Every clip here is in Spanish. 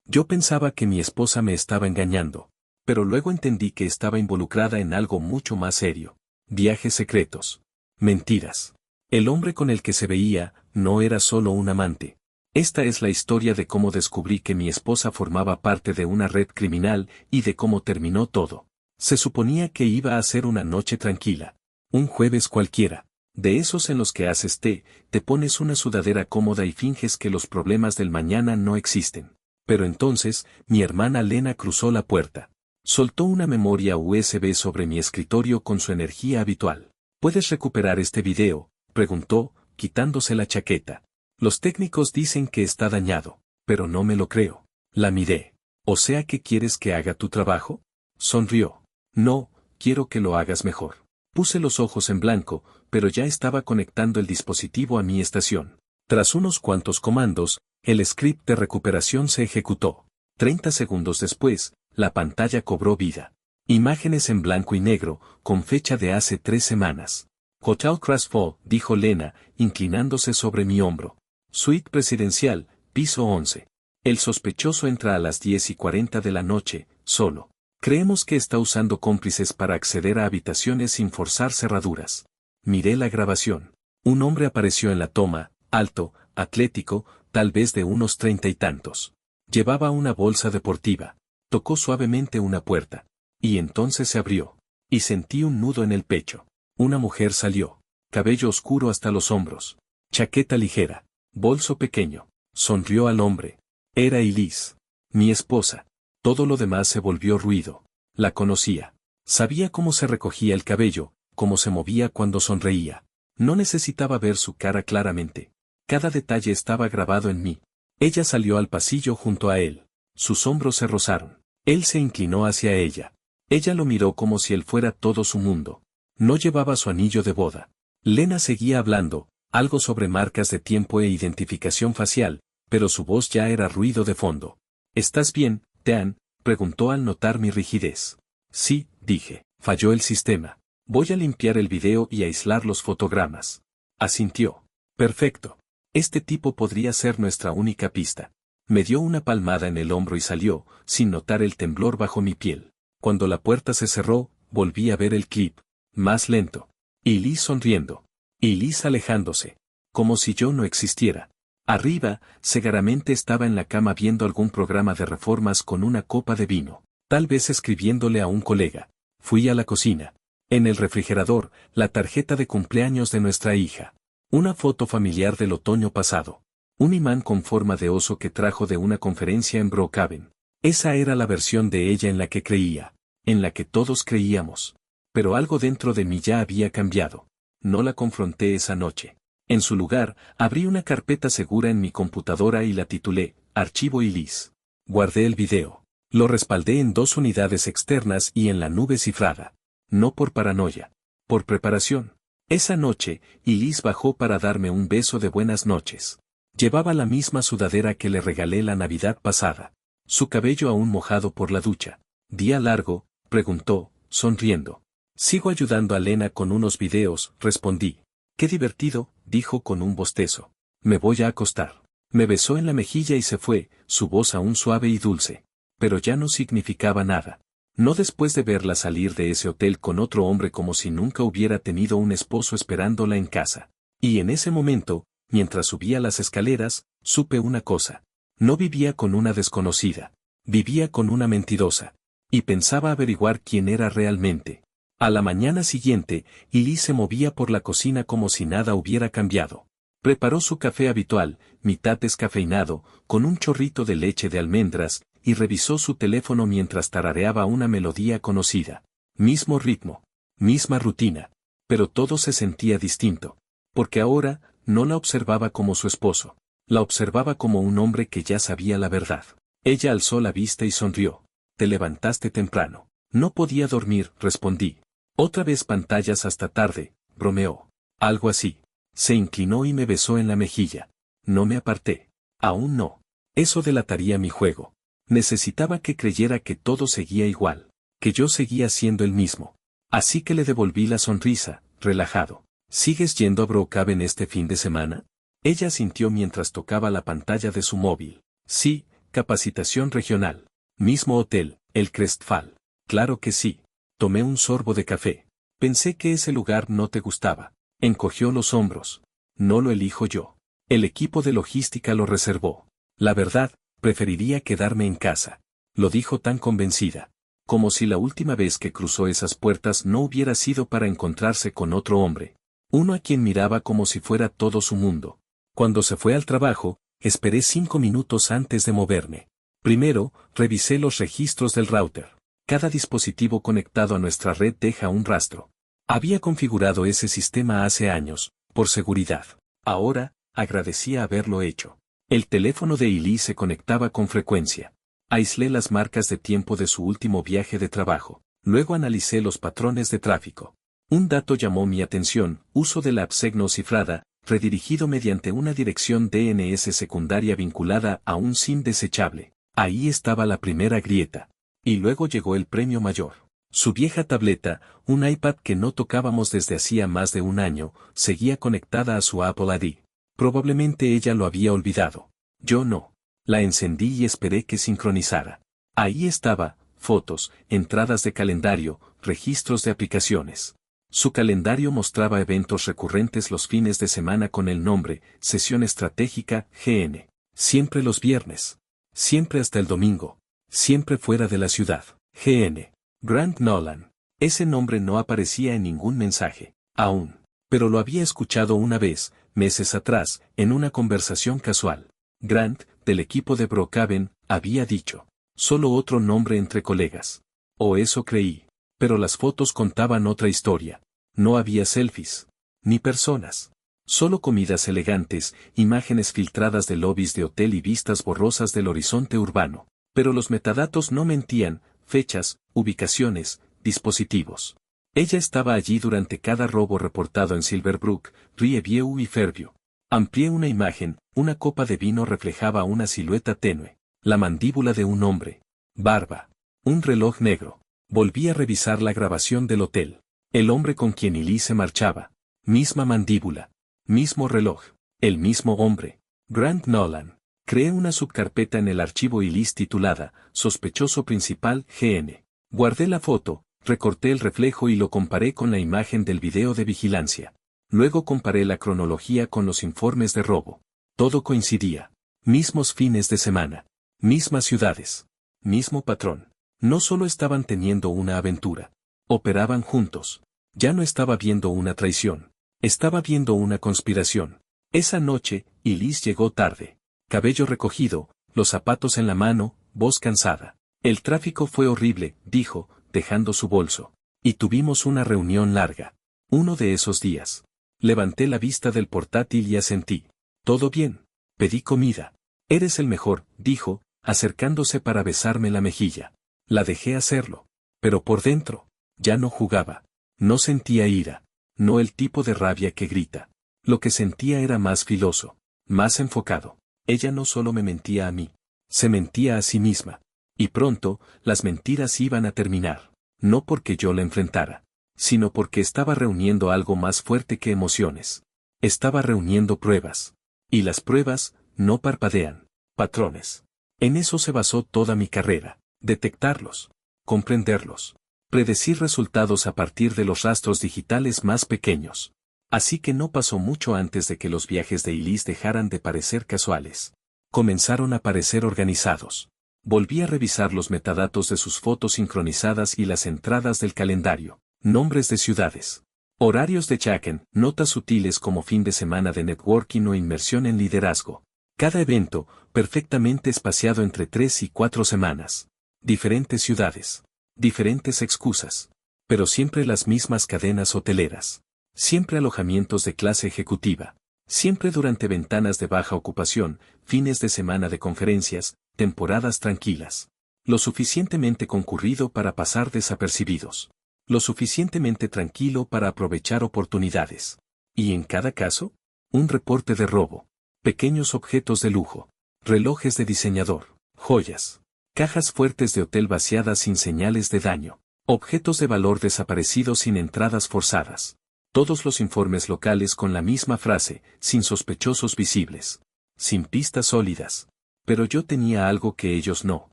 Yo pensaba que mi esposa me estaba engañando, pero luego entendí que estaba involucrada en algo mucho más serio. Viajes secretos. Mentiras. El hombre con el que se veía no era solo un amante. Esta es la historia de cómo descubrí que mi esposa formaba parte de una red criminal y de cómo terminó todo. Se suponía que iba a ser una noche tranquila. Un jueves cualquiera. De esos en los que haces té, te pones una sudadera cómoda y finges que los problemas del mañana no existen. Pero entonces, mi hermana Lena cruzó la puerta. Soltó una memoria USB sobre mi escritorio con su energía habitual. ¿Puedes recuperar este video?, preguntó, quitándose la chaqueta. Los técnicos dicen que está dañado, pero no me lo creo. La miré. ¿O sea que quieres que haga tu trabajo? Sonrió. No, quiero que lo hagas mejor. Puse los ojos en blanco, pero ya estaba conectando el dispositivo a mi estación. Tras unos cuantos comandos, el script de recuperación se ejecutó. 30 segundos después, la pantalla cobró vida. Imágenes en blanco y negro, con fecha de hace 3 semanas. Hotel Crashfall, dijo Lena, inclinándose sobre mi hombro. Suite presidencial, piso 11. El sospechoso entra a las 10:40 de la noche, solo. Creemos que está usando cómplices para acceder a habitaciones sin forzar cerraduras. Miré la grabación. Un hombre apareció en la toma, alto, atlético, tal vez de unos 30 y tantos. Llevaba una bolsa deportiva. Tocó suavemente una puerta. Y entonces se abrió. Y sentí un nudo en el pecho. Una mujer salió. Cabello oscuro hasta los hombros. Chaqueta ligera. Bolso pequeño. Sonrió al hombre. Era Elise. Mi esposa. Todo lo demás se volvió ruido. La conocía. Sabía cómo se recogía el cabello, cómo se movía cuando sonreía. No necesitaba ver su cara claramente. Cada detalle estaba grabado en mí. Ella salió al pasillo junto a él. Sus hombros se rozaron. Él se inclinó hacia ella. Ella lo miró como si él fuera todo su mundo. No llevaba su anillo de boda. Lena seguía hablando, algo sobre marcas de tiempo e identificación facial, pero su voz ya era ruido de fondo. ¿Estás bien, Tean?, preguntó al notar mi rigidez. Sí, dije. Falló el sistema. Voy a limpiar el video y aislar los fotogramas. Asintió. Perfecto. Este tipo podría ser nuestra única pista. Me dio una palmada en el hombro y salió, sin notar el temblor bajo mi piel. Cuando la puerta se cerró, volví a ver el clip. Más lento. Y Liz sonriendo. Y Liz alejándose. Como si yo no existiera. Arriba, Segaramente estaba en la cama viendo algún programa de reformas con una copa de vino. Tal vez escribiéndole a un colega. Fui a la cocina. En el refrigerador, la tarjeta de cumpleaños de nuestra hija. Una foto familiar del otoño pasado. Un imán con forma de oso que trajo de una conferencia en Brookhaven. Esa era la versión de ella en la que creía. En la que todos creíamos. Pero algo dentro de mí ya había cambiado. No la confronté esa noche. En su lugar, abrí una carpeta segura en mi computadora y la titulé, Archivo Elise. Guardé el video. Lo respaldé en 2 unidades externas y en la nube cifrada. No por paranoia. Por preparación. Esa noche, Elise bajó para darme un beso de buenas noches. Llevaba la misma sudadera que le regalé la Navidad pasada. Su cabello aún mojado por la ducha. ¿Día largo?, preguntó, sonriendo. Sigo ayudando a Lena con unos videos, respondí. Qué divertido, dijo con un bostezo. Me voy a acostar. Me besó en la mejilla y se fue, su voz aún suave y dulce. Pero ya no significaba nada. No después de verla salir de ese hotel con otro hombre como si nunca hubiera tenido un esposo esperándola en casa. Y en ese momento, mientras subía las escaleras, supe una cosa. No vivía con una desconocida. Vivía con una mentirosa. Y pensaba averiguar quién era realmente. A la mañana siguiente, Elise se movía por la cocina como si nada hubiera cambiado. Preparó su café habitual, mitad descafeinado, con un chorrito de leche de almendras, y revisó su teléfono mientras tarareaba una melodía conocida. Mismo ritmo. Misma rutina. Pero todo se sentía distinto. Porque ahora, no la observaba como su esposo. La observaba como un hombre que ya sabía la verdad. Ella alzó la vista y sonrió. Te levantaste temprano. No podía dormir, respondí. Otra vez pantallas hasta tarde, bromeó. Algo así. Se inclinó y me besó en la mejilla. No me aparté. Aún no. Eso delataría mi juego. Necesitaba que creyera que todo seguía igual. Que yo seguía siendo el mismo. Así que le devolví la sonrisa, relajado. ¿Sigues yendo a Brookhaven este fin de semana? Ella asintió mientras tocaba la pantalla de su móvil. Sí, Capacitación regional. Mismo hotel, el Crestfall. Claro que sí. Tomé un sorbo de café. Pensé que ese lugar no te gustaba. Encogió los hombros. No lo elijo yo. El equipo de logística lo reservó. La verdad, preferiría quedarme en casa. Lo dijo tan convencida. Como si la última vez que cruzó esas puertas no hubiera sido para encontrarse con otro hombre. Uno a quien miraba como si fuera todo su mundo. Cuando se fue al trabajo, esperé 5 minutos antes de moverme. Primero, revisé los registros del router. Cada dispositivo conectado a nuestra red deja un rastro. Había configurado ese sistema hace años, por seguridad. Ahora, agradecía haberlo hecho. El teléfono de Eli se conectaba con frecuencia. Aislé las marcas de tiempo de su último viaje de trabajo. Luego analicé los patrones de tráfico. Un dato llamó mi atención: uso de la AppSec no cifrada, redirigido mediante una dirección DNS secundaria vinculada a un SIM desechable. Ahí estaba la primera grieta. Y luego llegó el premio mayor. Su vieja tableta, un iPad que no tocábamos desde hacía más de un año, seguía conectada a su Apple ID. Probablemente ella lo había olvidado. Yo no. La encendí y esperé que sincronizara. Ahí estaba: fotos, entradas de calendario, registros de aplicaciones. Su calendario mostraba eventos recurrentes los fines de semana con el nombre Sesión Estratégica GN. Siempre los viernes. Siempre hasta el domingo. Siempre fuera de la ciudad. GN. Grant Nolan. Ese nombre no aparecía en ningún mensaje. Aún. Pero lo había escuchado una vez, meses atrás, en una conversación casual. Grant, del equipo de Brookhaven, había dicho. Solo otro nombre entre colegas. O eso creí. Pero las fotos contaban otra historia. No había selfies. Ni personas. Solo comidas elegantes, imágenes filtradas de lobbies de hotel y vistas borrosas del horizonte urbano. Pero los metadatos no mentían: fechas, ubicaciones, dispositivos. Ella estaba allí durante cada robo reportado en Silverbrook, Riverview y Fairview. Amplié una imagen: una copa de vino reflejaba una silueta tenue. La mandíbula de un hombre. Barba. Un reloj negro. Volví a revisar la grabación del hotel. El hombre con quien Eli se marchaba. Misma mandíbula. Mismo reloj. El mismo hombre. Grant Nolan. Creé una subcarpeta en el archivo Elise titulada Sospechoso Principal GN. Guardé la foto, recorté el reflejo y lo comparé con la imagen del video de vigilancia. Luego comparé la cronología con los informes de robo. Todo coincidía. Mismos fines de semana. Mismas ciudades. Mismo patrón. No solo estaban teniendo una aventura. Operaban juntos. Ya no estaba viendo una traición. Estaba viendo una conspiración. Esa noche, Elise llegó tarde. Cabello recogido, los zapatos en la mano, voz cansada. El tráfico fue horrible, dijo, dejando su bolso. Y tuvimos una reunión larga. Uno de esos días. Levanté la vista del portátil y asentí. ¿Todo bien? Pedí comida. Eres el mejor, dijo, acercándose para besarme la mejilla. La dejé hacerlo. Pero por dentro, ya no jugaba. No sentía ira. No el tipo de rabia que grita. Lo que sentía era más filoso. Más enfocado. Ella no solo me mentía a mí. Se mentía a sí misma. Y pronto, las mentiras iban a terminar. No porque yo la enfrentara, sino porque estaba reuniendo algo más fuerte que emociones. Estaba reuniendo pruebas. Y las pruebas, no parpadean. Patrones. En eso se basó toda mi carrera. Detectarlos. Comprenderlos. Predecir resultados a partir de los rastros digitales más pequeños. Así que no pasó mucho antes de que los viajes de Elise dejaran de parecer casuales. Comenzaron a parecer organizados. Volví a revisar los metadatos de sus fotos sincronizadas y las entradas del calendario. Nombres de ciudades. Horarios de check-in, notas sutiles como fin de semana de networking o inmersión en liderazgo. Cada evento, perfectamente espaciado entre 3 y 4 semanas. Diferentes ciudades. Diferentes excusas. Pero siempre las mismas cadenas hoteleras. Siempre alojamientos de clase ejecutiva. Siempre durante ventanas de baja ocupación, fines de semana de conferencias, temporadas tranquilas. Lo suficientemente concurrido para pasar desapercibidos. Lo suficientemente tranquilo para aprovechar oportunidades. Y en cada caso, un reporte de robo. Pequeños objetos de lujo. Relojes de diseñador. Joyas. Cajas fuertes de hotel vaciadas sin señales de daño. Objetos de valor desaparecidos sin entradas forzadas. Todos los informes locales con la misma frase, sin sospechosos visibles. Sin pistas sólidas. Pero yo tenía algo que ellos no.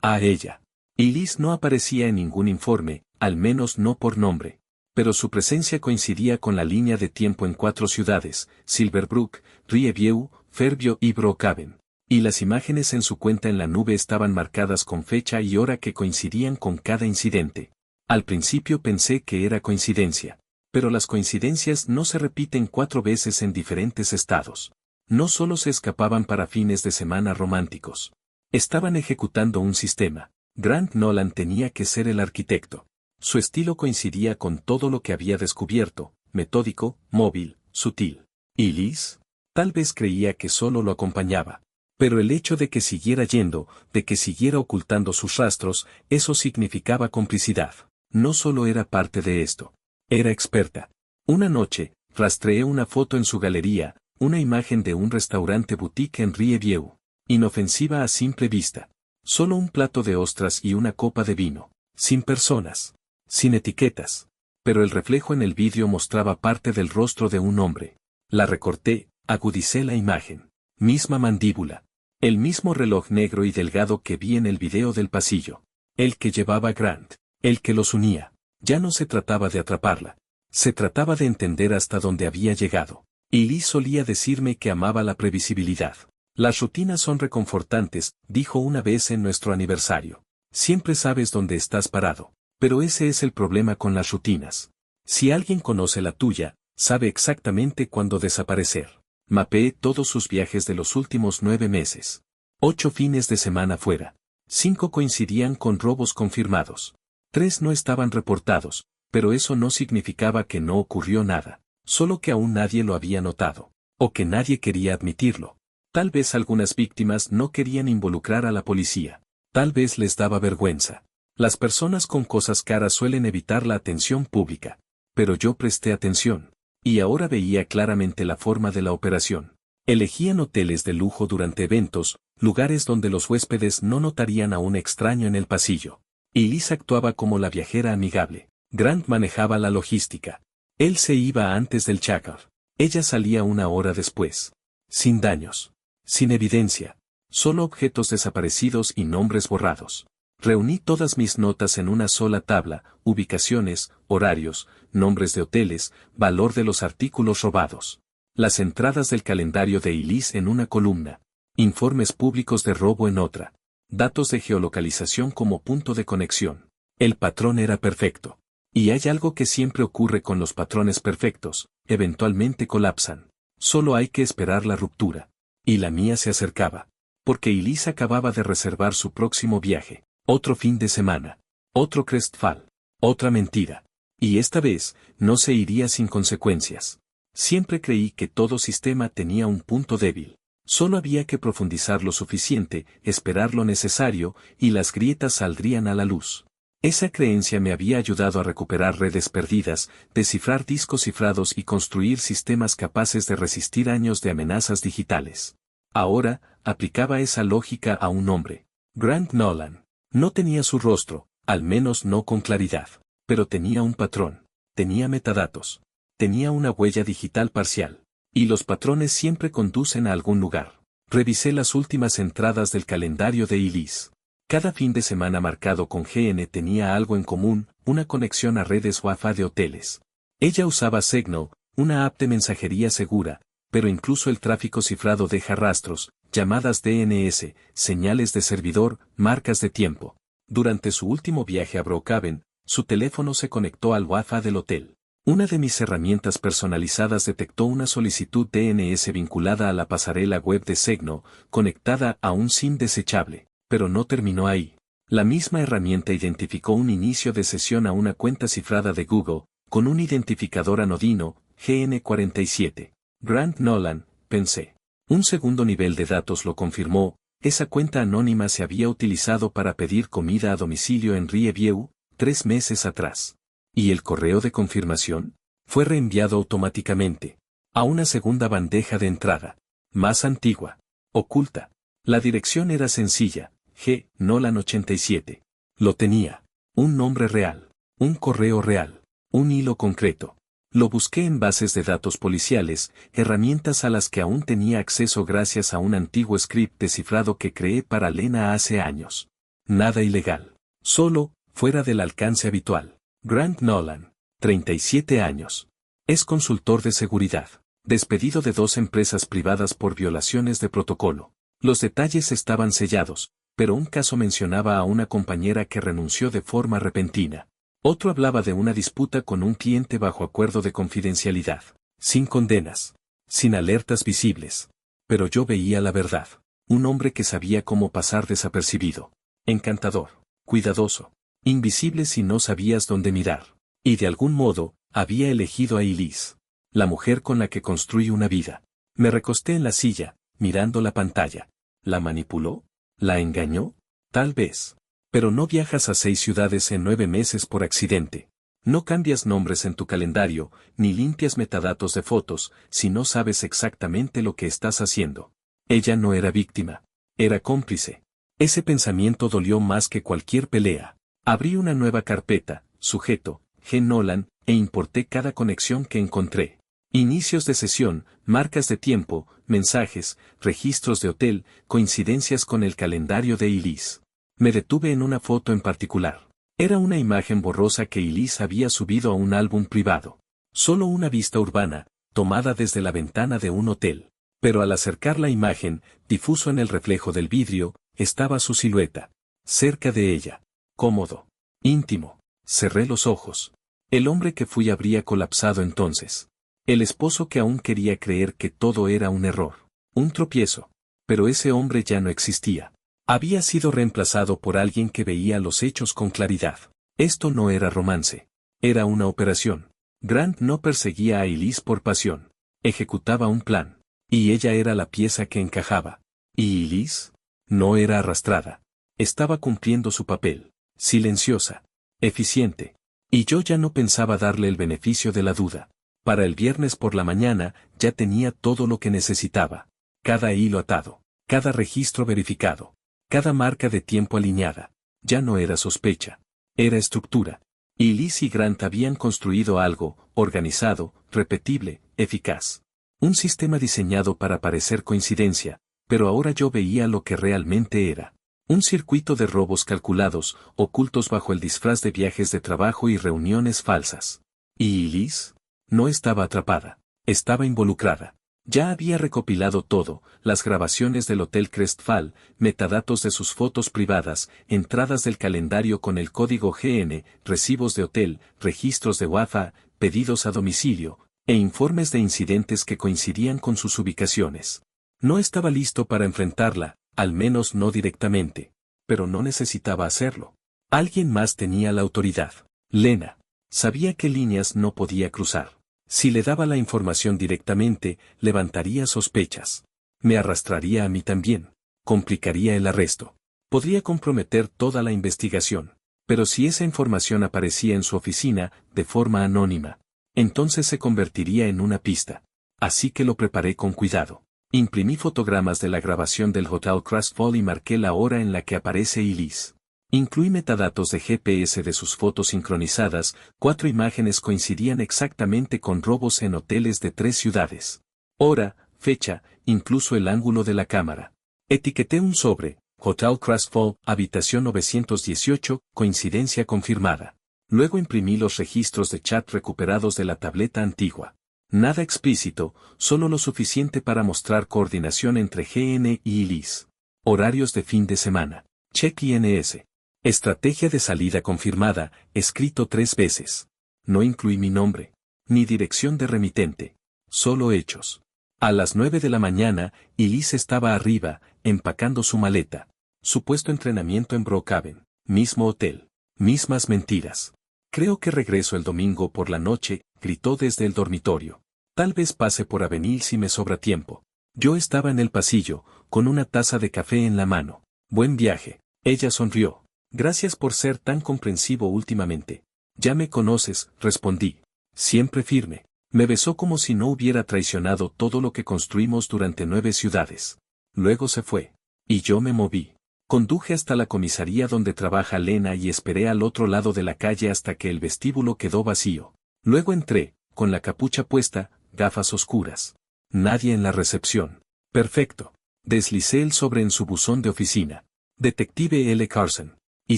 A ella. Elise no aparecía en ningún informe, al menos no por nombre. Pero su presencia coincidía con la línea de tiempo en 4 ciudades, Silverbrook, Riverview, Fairview y Brookhaven. Y las imágenes en su cuenta en la nube estaban marcadas con fecha y hora que coincidían con cada incidente. Al principio pensé que era coincidencia. Pero las coincidencias no se repiten 4 veces en diferentes estados. No solo se escapaban para fines de semana románticos. Estaban ejecutando un sistema. Grant Nolan tenía que ser el arquitecto. Su estilo coincidía con todo lo que había descubierto, metódico, móvil, sutil. ¿Y Liz? Tal vez creía que solo lo acompañaba. Pero el hecho de que siguiera yendo, de que siguiera ocultando sus rastros, eso significaba complicidad. No solo era parte de esto. Era experta. Una noche, rastreé una foto en su galería, una imagen de un restaurante boutique en Riverview. Inofensiva a simple vista. Solo un plato de ostras y una copa de vino. Sin personas. Sin etiquetas. Pero el reflejo en el vidrio mostraba parte del rostro de un hombre. La recorté, agudicé la imagen. Misma mandíbula. El mismo reloj negro y delgado que vi en el video del pasillo. El que llevaba Grant. El que los unía. Ya no se trataba de atraparla. Se trataba de entender hasta dónde había llegado. Y Liz solía decirme que amaba la previsibilidad. Las rutinas son reconfortantes, dijo una vez en nuestro aniversario. Siempre sabes dónde estás parado. Pero ese es el problema con las rutinas. Si alguien conoce la tuya, sabe exactamente cuándo desaparecer. Mapeé todos sus viajes de los últimos 9 meses. 8 fines de semana fuera. 5 coincidían con robos confirmados. 3 no estaban reportados, pero eso no significaba que no ocurrió nada, solo que aún nadie lo había notado, o que nadie quería admitirlo. Tal vez algunas víctimas no querían involucrar a la policía. Tal vez les daba vergüenza. Las personas con cosas caras suelen evitar la atención pública. Pero yo presté atención. Y ahora veía claramente la forma de la operación. Elegían hoteles de lujo durante eventos, lugares donde los huéspedes no notarían a un extraño en el pasillo. Y Liz actuaba como la viajera amigable. Grant manejaba la logística. Él se iba antes del check-out. Ella salía 1 hora después. Sin daños. Sin evidencia. Solo objetos desaparecidos y nombres borrados. Reuní todas mis notas en una sola tabla, ubicaciones, horarios, nombres de hoteles, valor de los artículos robados. Las entradas del calendario de Elise en una columna. Informes públicos de robo en otra. Datos de geolocalización como punto de conexión. El patrón era perfecto. Y hay algo que siempre ocurre con los patrones perfectos, eventualmente colapsan. Solo hay que esperar la ruptura. Y la mía se acercaba. Porque Elise acababa de reservar su próximo viaje. Otro fin de semana. Otro crestfall. Otra mentira. Y esta vez, no se iría sin consecuencias. Siempre creí que todo sistema tenía un punto débil. Solo había que profundizar lo suficiente, esperar lo necesario, y las grietas saldrían a la luz. Esa creencia me había ayudado a recuperar redes perdidas, descifrar discos cifrados y construir sistemas capaces de resistir años de amenazas digitales. Ahora, aplicaba esa lógica a un hombre. Grant Nolan. No tenía su rostro, al menos no con claridad, pero tenía un patrón, tenía metadatos, tenía una huella digital parcial, y los patrones siempre conducen a algún lugar. Revisé las últimas entradas del calendario de Elise. Cada fin de semana marcado con GN tenía algo en común, una conexión a redes Wi-Fi de hoteles. Ella usaba Signal, una app de mensajería segura, pero incluso el tráfico cifrado deja rastros, llamadas DNS, señales de servidor, marcas de tiempo. Durante su último viaje a Brookhaven, su teléfono se conectó al Wi-Fi del hotel. Una de mis herramientas personalizadas detectó una solicitud DNS vinculada a la pasarela web de Signal, conectada a un SIM desechable, pero no terminó ahí. La misma herramienta identificó un inicio de sesión a una cuenta cifrada de Google, con un identificador anodino, GN47. Grant Nolan, pensé. Un segundo nivel de datos lo confirmó, esa cuenta anónima se había utilizado para pedir comida a domicilio en Riverview, 3 meses atrás. ¿Y el correo de confirmación? Fue reenviado automáticamente. A una segunda bandeja de entrada. Más antigua. Oculta. La dirección era sencilla, G. Nolan 87. Lo tenía. Un nombre real. Un correo real. Un hilo concreto. Lo busqué en bases de datos policiales, herramientas a las que aún tenía acceso gracias a un antiguo script descifrado que creé para Lena hace años. Nada ilegal. Solo, fuera del alcance habitual. Grant Nolan, 37 años. Es consultor de seguridad. Despedido de 2 empresas privadas por violaciones de protocolo. Los detalles estaban sellados, pero un caso mencionaba a una compañera que renunció de forma repentina. Otro hablaba de una disputa con un cliente bajo acuerdo de confidencialidad. Sin condenas. Sin alertas visibles. Pero yo veía la verdad. Un hombre que sabía cómo pasar desapercibido. Encantador. Cuidadoso. Invisible si no sabías dónde mirar. Y de algún modo, había elegido a Elise. La mujer con la que construí una vida. Me recosté en la silla, mirando la pantalla. ¿La manipuló? ¿La engañó? Tal vez. Pero no viajas a 6 ciudades en 9 meses por accidente. No cambias nombres en tu calendario, ni limpias metadatos de fotos, si no sabes exactamente lo que estás haciendo. Ella no era víctima. Era cómplice. Ese pensamiento dolió más que cualquier pelea. Abrí una nueva carpeta, sujeto, G. Nolan, e importé cada conexión que encontré. Inicios de sesión, marcas de tiempo, mensajes, registros de hotel, coincidencias con el calendario de Elise. Me detuve en una foto en particular. Era una imagen borrosa que Elise había subido a un álbum privado. Solo una vista urbana, tomada desde la ventana de un hotel. Pero al acercar la imagen, difuso en el reflejo del vidrio, estaba su silueta. Cerca de ella. Cómodo. Íntimo. Cerré los ojos. El hombre que fui habría colapsado entonces. El esposo que aún quería creer que todo era un error. Un tropiezo. Pero ese hombre ya no existía. Había sido reemplazado por alguien que veía los hechos con claridad. Esto no era romance. Era una operación. Grant no perseguía a Elise por pasión. Ejecutaba un plan. Y ella era la pieza que encajaba. ¿Y Elise? No era arrastrada. Estaba cumpliendo su papel. Silenciosa. Eficiente. Y yo ya no pensaba darle el beneficio de la duda. Para el viernes por la mañana, ya tenía todo lo que necesitaba. Cada hilo atado. Cada registro verificado. Cada marca de tiempo alineada. Ya no era sospecha. Era estructura. Y Liz y Grant habían construido algo, organizado, repetible, eficaz. Un sistema diseñado para parecer coincidencia, pero ahora yo veía lo que realmente era. Un circuito de robos calculados, ocultos bajo el disfraz de viajes de trabajo y reuniones falsas. ¿Y Liz? No estaba atrapada. Estaba involucrada. Ya había recopilado todo, las grabaciones del Hotel Crestfall, metadatos de sus fotos privadas, entradas del calendario con el código GN, recibos de hotel, registros de Wi-Fi, pedidos a domicilio, e informes de incidentes que coincidían con sus ubicaciones. No estaba listo para enfrentarla, al menos no directamente. Pero no necesitaba hacerlo. Alguien más tenía la autoridad. Lena. Sabía qué líneas no podía cruzar. Si le daba la información directamente, levantaría sospechas. Me arrastraría a mí también. Complicaría el arresto. Podría comprometer toda la investigación. Pero si esa información aparecía en su oficina, de forma anónima, entonces se convertiría en una pista. Así que lo preparé con cuidado. Imprimí fotogramas de la grabación del Hotel Crestfall y marqué la hora en la que aparece Elise. Incluí metadatos de GPS de sus fotos sincronizadas, 4 imágenes coincidían exactamente con robos en hoteles de 3 ciudades. Hora, fecha, incluso el ángulo de la cámara. Etiqueté un sobre, Hotel Crestfall, habitación 918, coincidencia confirmada. Luego imprimí los registros de chat recuperados de la tableta antigua. Nada explícito, solo lo suficiente para mostrar coordinación entre GN y Elise. Horarios de fin de semana. Check INS. Estrategia de salida confirmada, escrito 3 veces. No incluí mi nombre, ni dirección de remitente. Solo hechos. A las 9 de la mañana, Elise estaba arriba, empacando su maleta. Supuesto entrenamiento en Brookhaven. Mismo hotel. Mismas mentiras. Creo que regreso el domingo por la noche, gritó desde el dormitorio. Tal vez pase por Avenil si me sobra tiempo. Yo estaba en el pasillo, con una taza de café en la mano. Buen viaje. Ella sonrió. Gracias por ser tan comprensivo últimamente. Ya me conoces, respondí. Siempre firme. Me besó como si no hubiera traicionado todo lo que construimos durante 9 ciudades. Luego se fue. Y yo me moví. Conduje hasta la comisaría donde trabaja Lena y esperé al otro lado de la calle hasta que el vestíbulo quedó vacío. Luego entré, con la capucha puesta, gafas oscuras. Nadie en la recepción. Perfecto. Deslicé el sobre en su buzón de oficina. Detective L. Carson. Y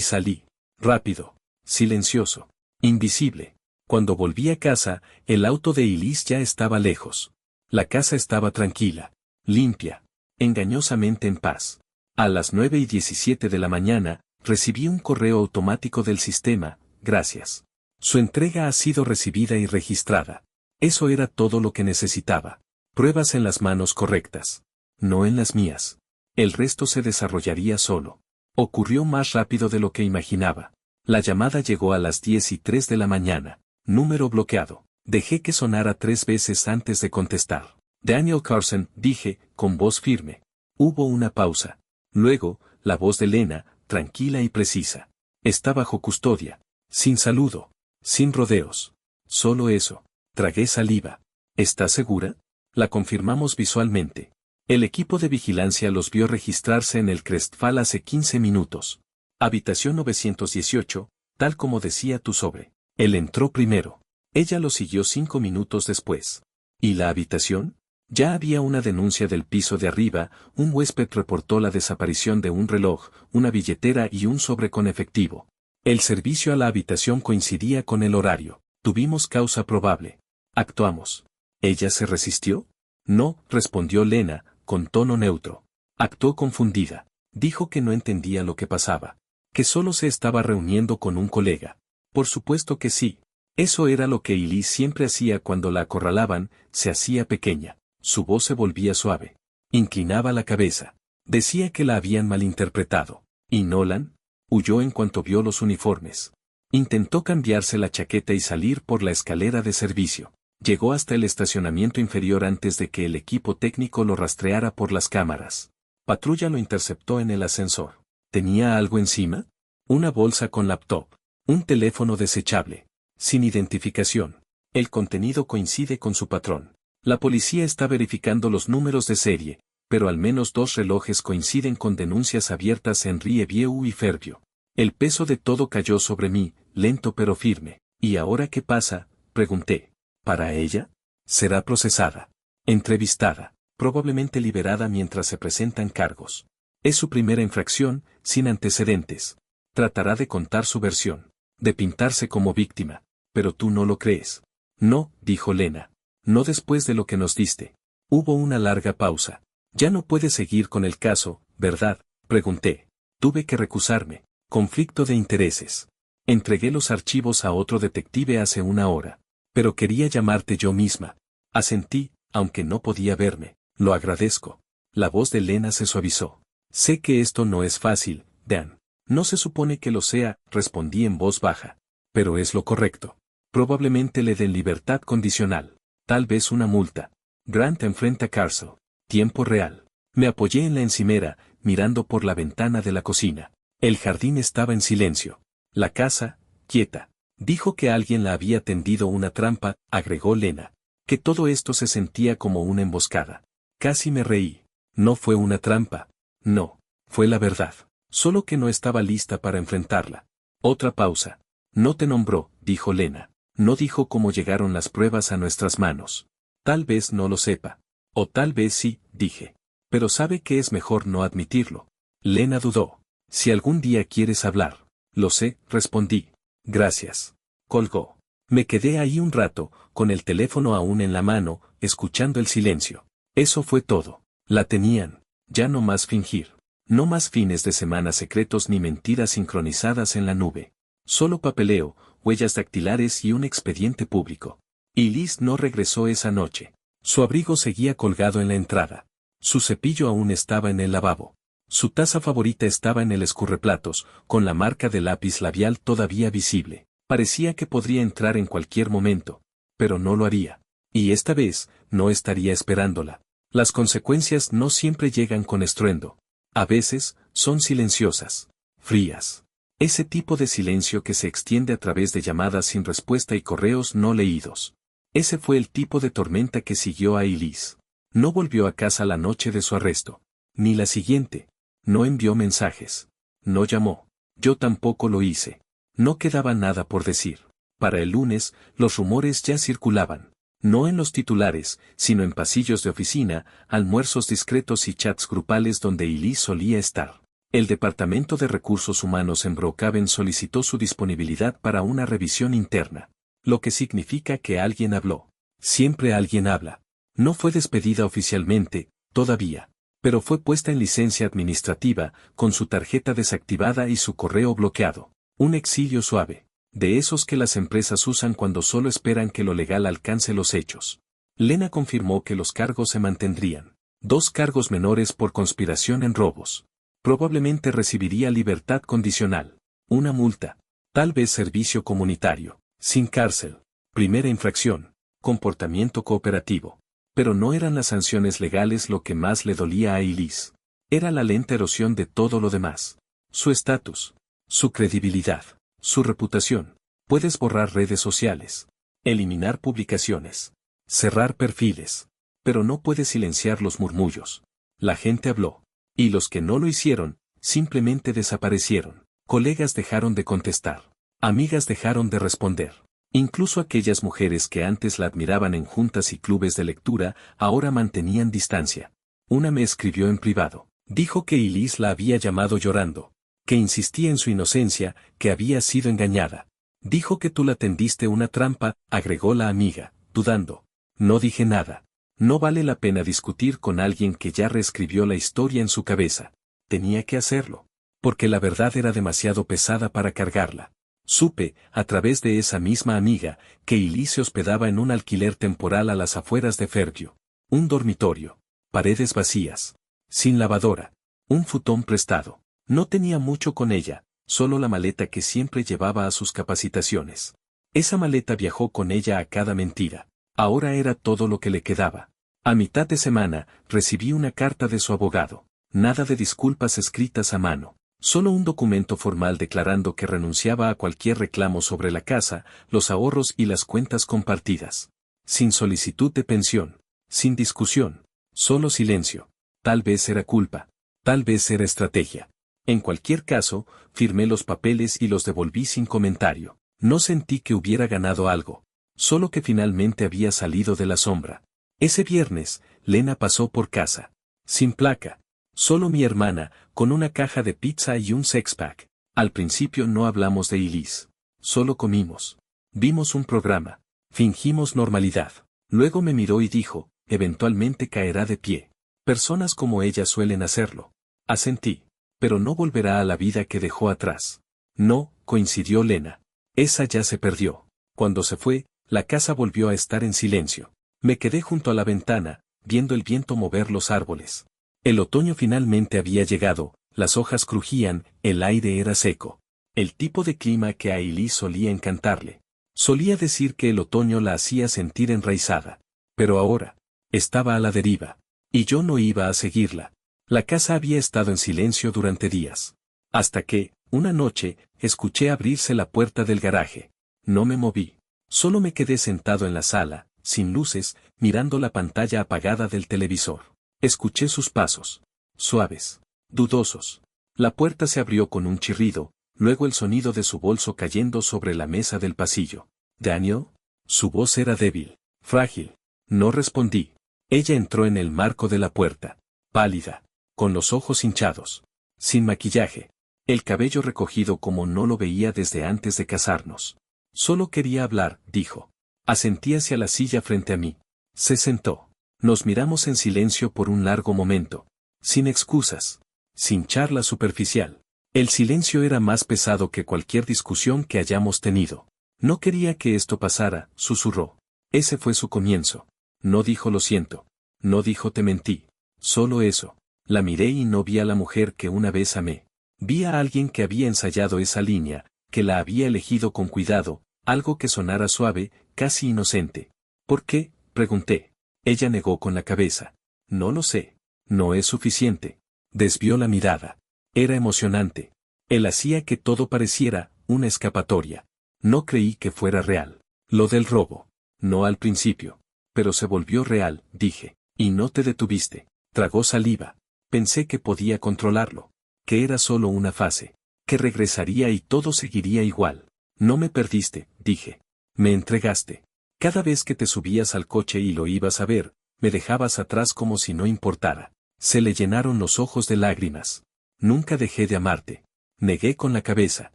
salí. Rápido. Silencioso. Invisible. Cuando volví a casa, el auto de Elise ya estaba lejos. La casa estaba tranquila. Limpia. Engañosamente en paz. A las 9:17 de la mañana, recibí un correo automático del sistema, gracias. Su entrega ha sido recibida y registrada. Eso era todo lo que necesitaba. Pruebas en las manos correctas. No en las mías. El resto se desarrollaría solo. Ocurrió más rápido de lo que imaginaba. La llamada llegó a las 10:03 de la mañana. Número bloqueado. Dejé que sonara 3 veces antes de contestar. Daniel Carson, dije, con voz firme. Hubo una pausa. Luego, la voz de Lena, tranquila y precisa. Está bajo custodia. Sin saludo. Sin rodeos. Solo eso. Tragué saliva. ¿Estás segura? La confirmamos visualmente. El equipo de vigilancia los vio registrarse en el Crestfall hace 15 minutos. Habitación 918, tal como decía tu sobre. Él entró primero. Ella lo siguió 5 minutos después. ¿Y la habitación? Ya había una denuncia del piso de arriba, un huésped reportó la desaparición de un reloj, una billetera y un sobre con efectivo. El servicio a la habitación coincidía con el horario. Tuvimos causa probable. Actuamos. ¿Ella se resistió? No, respondió Lena, con tono neutro. Actuó confundida. Dijo que no entendía lo que pasaba. Que solo se estaba reuniendo con un colega. Por supuesto que sí. Eso era lo que Elise siempre hacía cuando la acorralaban, se hacía pequeña. Su voz se volvía suave. Inclinaba la cabeza. Decía que la habían malinterpretado. ¿Y Nolan? Huyó en cuanto vio los uniformes. Intentó cambiarse la chaqueta y salir por la escalera de servicio. Llegó hasta el estacionamiento inferior antes de que el equipo técnico lo rastreara por las cámaras. Patrulla lo interceptó en el ascensor. ¿Tenía algo encima? Una bolsa con laptop. Un teléfono desechable. Sin identificación. El contenido coincide con su patrón. La policía está verificando los números de serie, pero al menos 2 relojes coinciden con denuncias abiertas en Riverview y Fairview. El peso de todo cayó sobre mí, lento pero firme. ¿Y ahora qué pasa?, pregunté. ¿Para ella? Será procesada. Entrevistada. Probablemente liberada mientras se presentan cargos. Es su primera infracción, sin antecedentes. Tratará de contar su versión. De pintarse como víctima. Pero tú no lo crees. No, dijo Lena. No después de lo que nos diste. Hubo una larga pausa. Ya no puedes seguir con el caso, ¿verdad?, pregunté. Tuve que recusarme. Conflicto de intereses. Entregué los archivos a otro detective hace una hora. Pero quería llamarte yo misma. Asentí, aunque no podía verme. Lo agradezco. La voz de Lena se suavizó. Sé que esto no es fácil, Dan. No se supone que lo sea, respondí en voz baja. Pero es lo correcto. Probablemente le den libertad condicional. Tal vez una multa. Grant enfrenta a Carso. Tiempo real. Me apoyé en la encimera, mirando por la ventana de la cocina. El jardín estaba en silencio. La casa, quieta. Dijo que alguien la había tendido una trampa, agregó Lena. Que todo esto se sentía como una emboscada. Casi me reí. No fue una trampa. No. Fue la verdad. Solo que no estaba lista para enfrentarla. Otra pausa. No te nombró, dijo Lena. No dijo cómo llegaron las pruebas a nuestras manos. Tal vez no lo sepa. O tal vez sí, dije. Pero sabe que es mejor no admitirlo. Lena dudó. Si algún día quieres hablar. Lo sé, respondí. Gracias. Colgó. Me quedé ahí un rato, con el teléfono aún en la mano, escuchando el silencio. Eso fue todo. La tenían. Ya no más fingir. No más fines de semana secretos ni mentiras sincronizadas en la nube. Solo papeleo, huellas dactilares y un expediente público. Y Liz no regresó esa noche. Su abrigo seguía colgado en la entrada. Su cepillo aún estaba en el lavabo. Su taza favorita estaba en el escurreplatos, con la marca de lápiz labial todavía visible. Parecía que podría entrar en cualquier momento, pero no lo haría. Y esta vez, no estaría esperándola. Las consecuencias no siempre llegan con estruendo. A veces, son silenciosas, frías. Ese tipo de silencio que se extiende a través de llamadas sin respuesta y correos no leídos. Ese fue el tipo de tormenta que siguió a Elise. No volvió a casa la noche de su arresto. Ni la siguiente. No envió mensajes. No llamó. Yo tampoco lo hice. No quedaba nada por decir. Para el lunes, los rumores ya circulaban. No en los titulares, sino en pasillos de oficina, almuerzos discretos y chats grupales donde Elise solía estar. El Departamento de Recursos Humanos en Brookhaven solicitó su disponibilidad para una revisión interna. Lo que significa que alguien habló. Siempre alguien habla. No fue despedida oficialmente, todavía. Pero fue puesta en licencia administrativa, con su tarjeta desactivada y su correo bloqueado. Un exilio suave. De esos que las empresas usan cuando solo esperan que lo legal alcance los hechos. Lena confirmó que los cargos se mantendrían. 2 cargos menores por conspiración en robos. Probablemente recibiría libertad condicional. Una multa. Tal vez servicio comunitario. Sin cárcel. Primera infracción. Comportamiento cooperativo. Pero no eran las sanciones legales lo que más le dolía a Elise. Era la lenta erosión de todo lo demás. Su estatus. Su credibilidad. Su reputación. Puedes borrar redes sociales. Eliminar publicaciones. Cerrar perfiles. Pero no puedes silenciar los murmullos. La gente habló. Y los que no lo hicieron, simplemente desaparecieron. Colegas dejaron de contestar. Amigas dejaron de responder. Incluso aquellas mujeres que antes la admiraban en juntas y clubes de lectura, ahora mantenían distancia. Una me escribió en privado. Dijo que Elise la había llamado llorando. Que insistía en su inocencia, que había sido engañada. Dijo que tú la tendiste una trampa, agregó la amiga, dudando. No dije nada. No vale la pena discutir con alguien que ya reescribió la historia en su cabeza. Tenía que hacerlo. Porque la verdad era demasiado pesada para cargarla. Supe, a través de esa misma amiga, que Elise se hospedaba en un alquiler temporal a las afueras de Fairview. Un dormitorio. Paredes vacías. Sin lavadora. Un futón prestado. No tenía mucho con ella, solo la maleta que siempre llevaba a sus capacitaciones. Esa maleta viajó con ella a cada mentira. Ahora era todo lo que le quedaba. A mitad de semana, recibí una carta de su abogado. Nada de disculpas escritas a mano. Solo un documento formal declarando que renunciaba a cualquier reclamo sobre la casa, los ahorros y las cuentas compartidas. Sin solicitud de pensión. Sin discusión. Solo silencio. Tal vez era culpa. Tal vez era estrategia. En cualquier caso, firmé los papeles y los devolví sin comentario. No sentí que hubiera ganado algo. Solo que finalmente había salido de la sombra. Ese viernes, Lena pasó por casa. Sin placa. Solo mi hermana, con una caja de pizza y un sexpack. Al principio no hablamos de Elise. Solo comimos. Vimos un programa. Fingimos normalidad. Luego me miró y dijo, eventualmente caerá de pie. Personas como ella suelen hacerlo. Asentí. Pero no volverá a la vida que dejó atrás. No, coincidió Lena. Esa ya se perdió. Cuando se fue, la casa volvió a estar en silencio. Me quedé junto a la ventana, viendo el viento mover los árboles. El otoño finalmente había llegado, las hojas crujían, el aire era seco. El tipo de clima que a Elise solía encantarle. Solía decir que el otoño la hacía sentir enraizada. Pero ahora, estaba a la deriva. Y yo no iba a seguirla. La casa había estado en silencio durante días. Hasta que, una noche, escuché abrirse la puerta del garaje. No me moví. Solo me quedé sentado en la sala, sin luces, mirando la pantalla apagada del televisor. Escuché sus pasos. Suaves. Dudosos. La puerta se abrió con un chirrido, luego el sonido de su bolso cayendo sobre la mesa del pasillo. ¿Daniel? Su voz era débil. Frágil. No respondí. Ella entró en el marco de la puerta. Pálida. Con los ojos hinchados. Sin maquillaje. El cabello recogido como no lo veía desde antes de casarnos. Solo quería hablar, dijo. Asentí hacia la silla frente a mí. Se sentó. Nos miramos en silencio por un largo momento. Sin excusas. Sin charla superficial. El silencio era más pesado que cualquier discusión que hayamos tenido. No quería que esto pasara, susurró. Ese fue su comienzo. No dijo lo siento. No dijo te mentí. Solo eso. La miré y no vi a la mujer que una vez amé. Vi a alguien que había ensayado esa línea, que la había elegido con cuidado, algo que sonara suave, casi inocente. ¿Por qué?, pregunté. Ella negó con la cabeza. No lo sé. No es suficiente. Desvió la mirada. Era emocionante. Él hacía que todo pareciera una escapatoria. No creí que fuera real. Lo del robo. No al principio. Pero se volvió real, dije. Y no te detuviste. Tragó saliva. Pensé que podía controlarlo. Que era solo una fase. Que regresaría y todo seguiría igual. No me perdiste, dije. Me entregaste. Cada vez que te subías al coche y lo ibas a ver, me dejabas atrás como si no importara. Se le llenaron los ojos de lágrimas. Nunca dejé de amarte. Negué con la cabeza.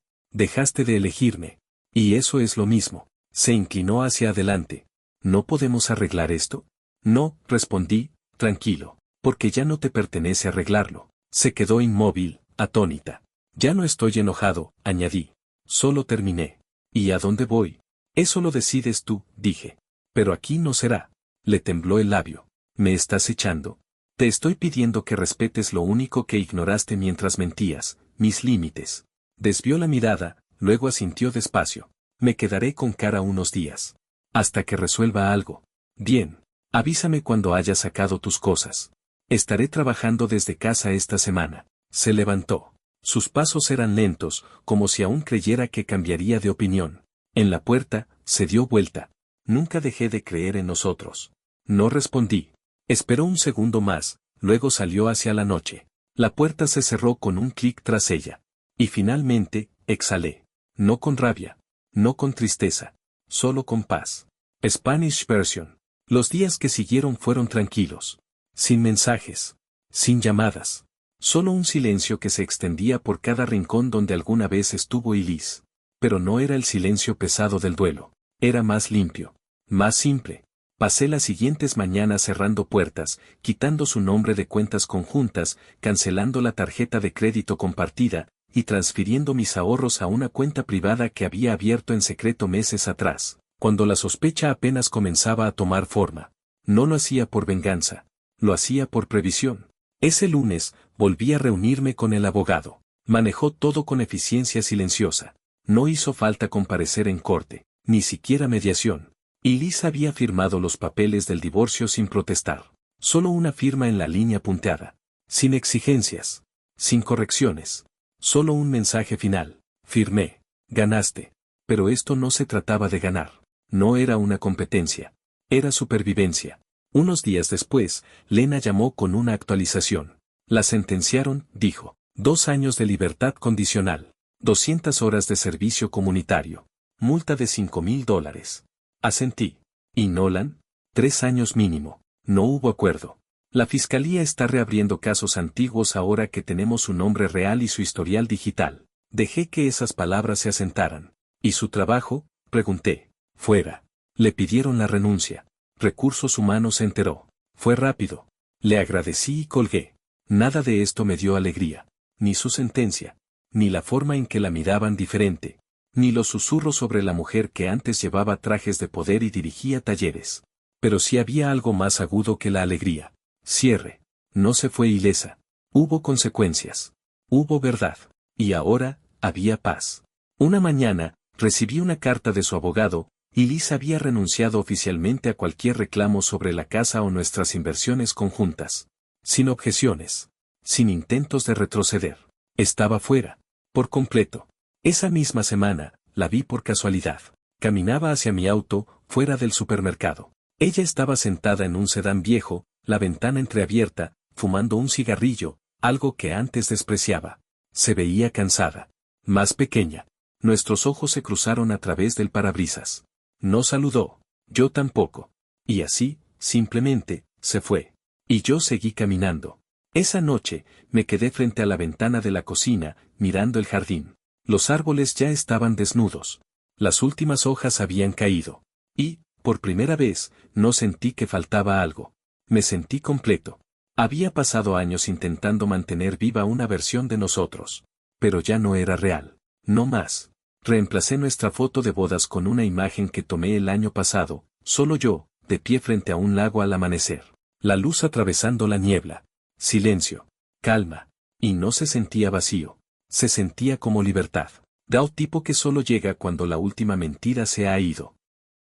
Dejaste de elegirme. Y eso es lo mismo. Se inclinó hacia adelante. ¿No podemos arreglar esto? No, respondí, tranquilo. Porque ya no te pertenece arreglarlo. Se quedó inmóvil, atónita. Ya no estoy enojado, añadí. Solo terminé. ¿Y a dónde voy? Eso lo decides tú, dije. Pero aquí no será. Le tembló el labio. ¿Me estás echando? Te estoy pidiendo que respetes lo único que ignoraste mientras mentías, mis límites. Desvió la mirada, luego asintió despacio. Me quedaré con cara unos días. Hasta que resuelva algo. Bien. Avísame cuando hayas sacado tus cosas. Estaré trabajando desde casa esta semana. Se levantó. Sus pasos eran lentos, como si aún creyera que cambiaría de opinión. En la puerta, se dio vuelta. Nunca dejé de creer en nosotros. No respondí. Esperó un segundo más, luego salió hacia la noche. La puerta se cerró con un clic tras ella. Y finalmente, exhalé. No con rabia. No con tristeza. Solo con paz. Spanish Version. Los días que siguieron fueron tranquilos. Sin mensajes. Sin llamadas. Solo un silencio que se extendía por cada rincón donde alguna vez estuvo Elise. Pero no era el silencio pesado del duelo. Era más limpio. Más simple. Pasé las siguientes mañanas cerrando puertas, quitando su nombre de cuentas conjuntas, cancelando la tarjeta de crédito compartida, y transfiriendo mis ahorros a una cuenta privada que había abierto en secreto meses atrás, cuando la sospecha apenas comenzaba a tomar forma. No lo hacía por venganza. Lo hacía por previsión. Ese lunes, volví a reunirme con el abogado. Manejó todo con eficiencia silenciosa. No hizo falta comparecer en corte, ni siquiera mediación. Y Liz había firmado los papeles del divorcio sin protestar. Solo una firma en la línea punteada. Sin exigencias. Sin correcciones. Solo un mensaje final. Firmé. Ganaste. Pero esto no se trataba de ganar. No era una competencia. Era supervivencia. Unos días después, Lena llamó con una actualización. La sentenciaron, dijo. 2 años de libertad condicional. 200 horas de servicio comunitario. Multa de $5,000. Asentí. ¿Y Nolan? 3 años mínimo. No hubo acuerdo. La fiscalía está reabriendo casos antiguos ahora que tenemos su nombre real y su historial digital. Dejé que esas palabras se asentaran. ¿Y su trabajo? Pregunté. Fuera. Le pidieron la renuncia. Recursos Humanos se enteró. Fue rápido. Le agradecí y colgué. Nada de esto me dio alegría. Ni su sentencia. Ni la forma en que la miraban diferente. Ni los susurros sobre la mujer que antes llevaba trajes de poder y dirigía talleres. Pero sí había algo más agudo que la alegría. Cierre. No se fue ilesa. Hubo consecuencias. Hubo verdad. Y ahora, había paz. Una mañana, recibí una carta de su abogado, y Liz había renunciado oficialmente a cualquier reclamo sobre la casa o nuestras inversiones conjuntas. Sin objeciones. Sin intentos de retroceder. Estaba fuera. Por completo. Esa misma semana, la vi por casualidad. Caminaba hacia mi auto, fuera del supermercado. Ella estaba sentada en un sedán viejo, la ventana entreabierta, fumando un cigarrillo, algo que antes despreciaba. Se veía cansada. Más pequeña. Nuestros ojos se cruzaron a través del parabrisas. No saludó. Yo tampoco. Y así, simplemente, se fue. Y yo seguí caminando. Esa noche, me quedé frente a la ventana de la cocina, mirando el jardín. Los árboles ya estaban desnudos. Las últimas hojas habían caído. Y, por primera vez, no sentí que faltaba algo. Me sentí completo. Había pasado años intentando mantener viva una versión de nosotros. Pero ya no era real. No más. Reemplacé nuestra foto de bodas con una imagen que tomé el año pasado, solo yo, de pie frente a un lago al amanecer. La luz atravesando la niebla. Silencio. Calma. Y no se sentía vacío. Se sentía como libertad. Da un tipo que solo llega cuando la última mentira se ha ido.